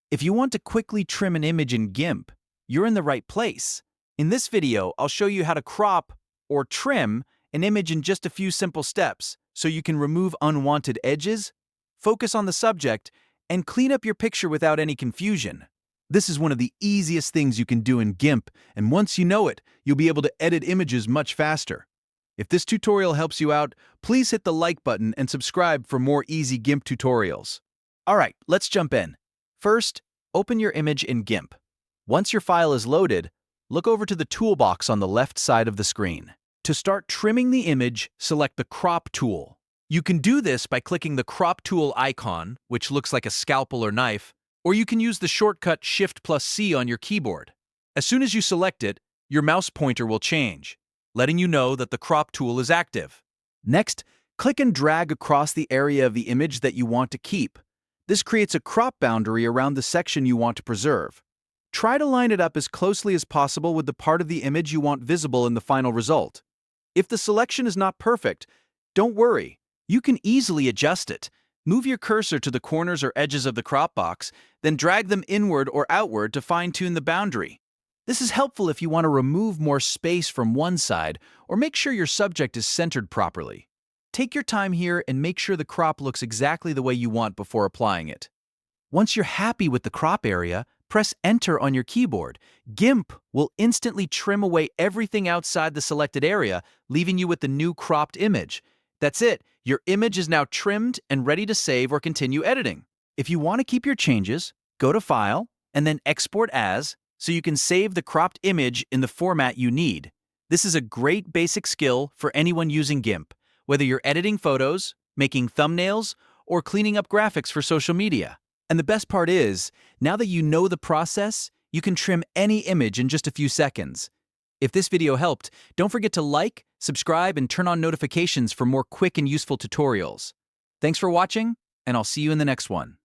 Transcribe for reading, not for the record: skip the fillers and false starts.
If you want to quickly trim an image in GIMP, you're in the right place. In this video, I'll show you how to crop or trim an image in just a few simple steps so you can remove unwanted edges, focus on the subject, and clean up your picture without any confusion. This is one of the easiest things you can do in GIMP, and once you know it, you'll be able to edit images much faster. If this tutorial helps you out, please hit the like button and subscribe for more easy GIMP tutorials. Alright, let's jump in. First, open your image in GIMP. Once your file is loaded, look over to the toolbox on the left side of the screen. To start trimming the image, select the Crop tool. You can do this by clicking the Crop tool icon, which looks like a scalpel or knife, or you can use the shortcut Shift+C on your keyboard. As soon as you select it, your mouse pointer will change, letting you know that the Crop tool is active. Next, click and drag across the area of the image that you want to keep. This creates a crop boundary around the section you want to preserve. Try to line it up as closely as possible with the part of the image you want visible in the final result. If the selection is not perfect, don't worry. You can easily adjust it. Move your cursor to the corners or edges of the crop box, then drag them inward or outward to fine-tune the boundary. This is helpful if you want to remove more space from one side or make sure your subject is centered properly. Take your time here and make sure the crop looks exactly the way you want before applying it. Once you're happy with the crop area, press Enter on your keyboard. GIMP will instantly trim away everything outside the selected area, leaving you with the new cropped image. That's it. Your image is now trimmed and ready to save or continue editing. If you want to keep your changes, go to File and then Export As so you can save the cropped image in the format you need. This is a great basic skill for anyone using GIMP, whether you're editing photos, making thumbnails, or cleaning up graphics for social media. And the best part is, now that you know the process, you can trim any image in just a few seconds. If this video helped, don't forget to like, subscribe, and turn on notifications for more quick and useful tutorials. Thanks for watching, and I'll see you in the next one.